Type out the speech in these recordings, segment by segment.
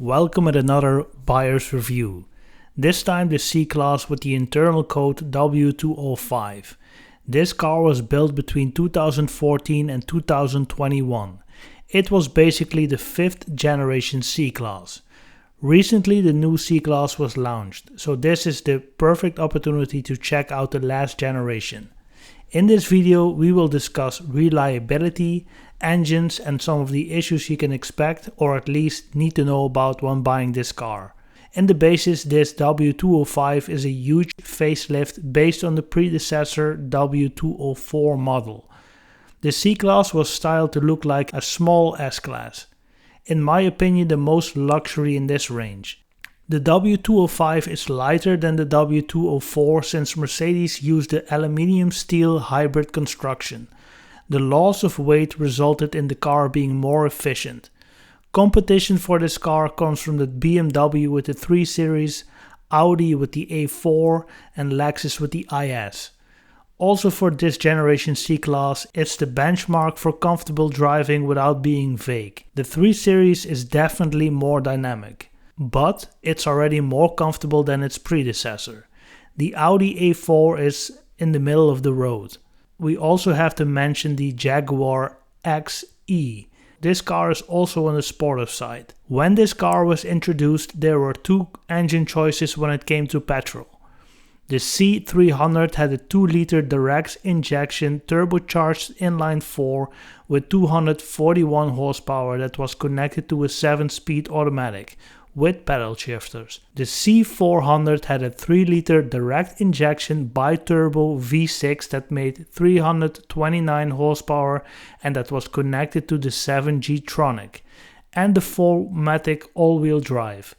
Welcome at another buyer's review. This time the C-Class with the internal code W205. This car was built between 2014 and 2021. It was basically the 5th generation C-Class. Recently the new C-Class was launched, so this is the perfect opportunity to check out the last generation. In this video we will discuss reliability, engines and some of the issues you can expect or at least need to know about when buying this car. In the basis, this W205 is a huge facelift based on the predecessor W204 model. The C-Class was styled to look like a small S-Class. In my opinion, the most luxury in this range. The W205 is lighter than the W204 since Mercedes used the aluminium steel hybrid construction. The loss of weight resulted in the car being more efficient. Competition for this car comes from the BMW with the 3 Series, Audi with the A4 and Lexus with the IS. Also for this generation C-Class, it's the benchmark for comfortable driving without being vague. The 3 Series is definitely more dynamic, but it's already more comfortable than its predecessor. The Audi A4 is in the middle of the road. We also have to mention the Jaguar XE. This car is also on the sportive side. When this car was introduced, there were 2 engine choices when it came to petrol. The C300 had a 2-liter direct injection turbocharged inline-4 with 241 horsepower that was connected to a 7-speed automatic with pedal shifters. The C400 had a 3-liter direct injection bi-turbo V6 that made 329 horsepower and that was connected to the 7G-tronic and the 4MATIC all-wheel drive.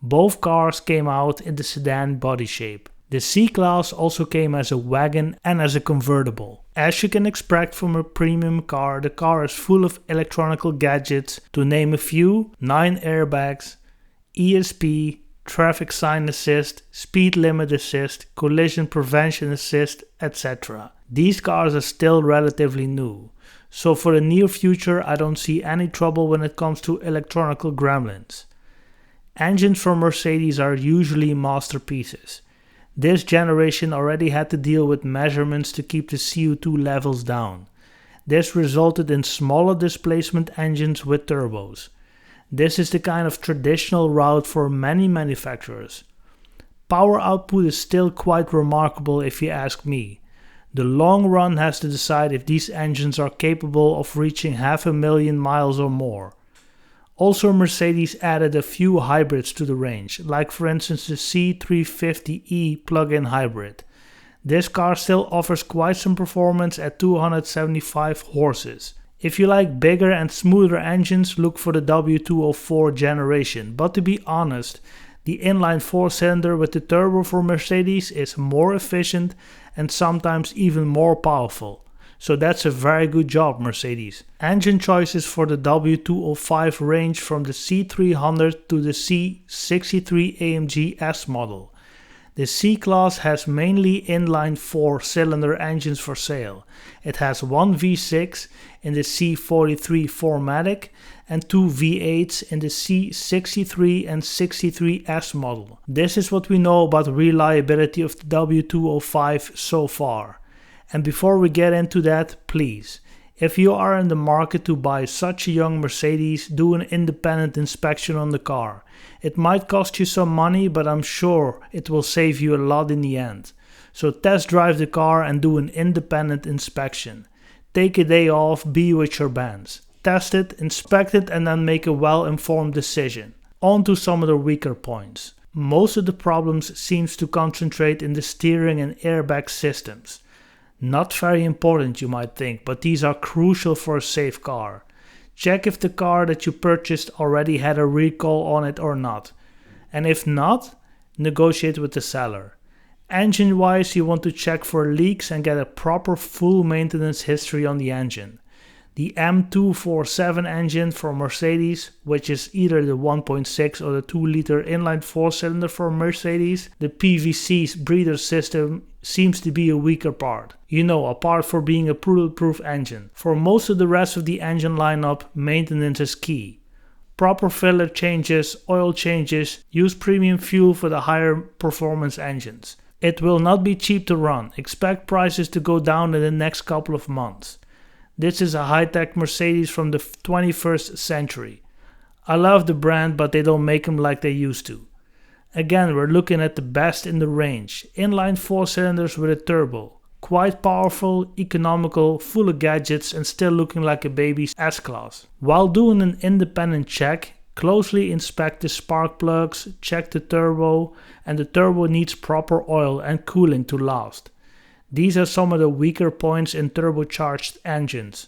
Both cars came out in the sedan body shape. The C-Class also came as a wagon and as a convertible. As you can expect from a premium car, the car is full of electronic gadgets, to name a few: 9 airbags, ESP, traffic sign assist, speed limit assist, collision prevention assist, etc. These cars are still relatively new, so for the near future I don't see any trouble when it comes to electronic gremlins. Engines from Mercedes are usually masterpieces. This generation already had to deal with measurements to keep the CO2 levels down. This resulted in smaller displacement engines with turbos. This is the kind of traditional route for many manufacturers. Power output is still quite remarkable if you ask me. The long run has to decide if these engines are capable of reaching 500,000 miles or more. Also, Mercedes added a few hybrids to the range, like for instance the C350e plug-in hybrid. This car still offers quite some performance at 275 horses. If you like bigger and smoother engines, look for the W204 generation, but to be honest, the inline 4-cylinder with the turbo for Mercedes is more efficient and sometimes even more powerful. So that's a very good job, Mercedes. Engine choices for the W205 range from the C300 to the C63 AMG S model. The C-Class has mainly inline 4-cylinder engines for sale. It has 1 V6 in the C43 4MATIC and 2 V8s in the C63 and 63S model. This is what we know about the reliability of the W205 so far. And before we get into that, please, if you are in the market to buy such a young Mercedes, do an independent inspection on the car. It might cost you some money, but I'm sure it will save you a lot in the end. So test drive the car and do an independent inspection. Take a day off, be with your bands. Test it, inspect it and then make a well-informed decision. On to some of the weaker points. Most of the problems seems to concentrate in the steering and airbag systems. Not very important you might think, but these are crucial for a safe car. Check if the car that you purchased already had a recall on it or not. And if not, negotiate with the seller. Engine wise, you want to check for leaks and get a proper full maintenance history on the engine. The M247 engine from Mercedes, which is either the 1.6 or the 2-liter inline 4-cylinder from Mercedes, the PVC's breather system seems to be a weaker part. Apart from being a bulletproof engine. For most of the rest of the engine lineup, maintenance is key. proper filler changes, oil changes, use premium fuel for the higher performance engines. It will not be cheap to run. Expect prices to go down in the next couple of months. This is a high-tech Mercedes from the 21st century. I love the brand, but they don't make them like they used to. Again, we're looking at the best in the range. Inline 4 cylinders with a turbo. Quite powerful, economical, full of gadgets and still looking like a baby's S-Class. While doing an independent check, closely inspect the spark plugs, check the turbo, and the turbo needs proper oil and cooling to last. These are some of the weaker points in turbocharged engines.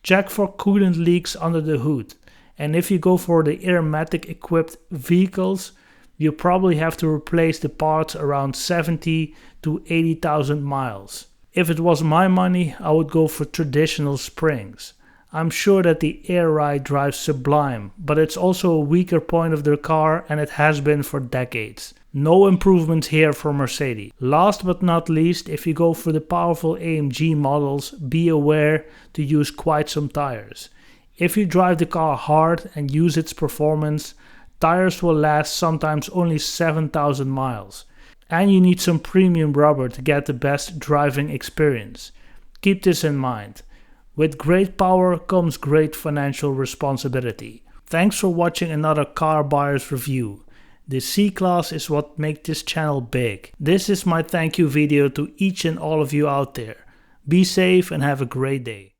Check for coolant leaks under the hood, and if you go for the Airmatic equipped vehicles, you probably have to replace the parts around 70 to 80,000 miles. If it was my money, I would go for traditional springs. I'm sure that the air ride drives sublime, but it's also a weaker point of their car and it has been for decades. No improvements here for Mercedes. Last but not least, if you go for the powerful AMG models, be aware to use quite some tires. If you drive the car hard and use its performance, tires will last sometimes only 7,000 miles. And you need some premium rubber to get the best driving experience. Keep this in mind. With great power comes great financial responsibility. Thanks for watching another car buyer's review. The C-Class is what makes this channel big. This is my thank you video to each and all of you out there. Be safe and have a great day.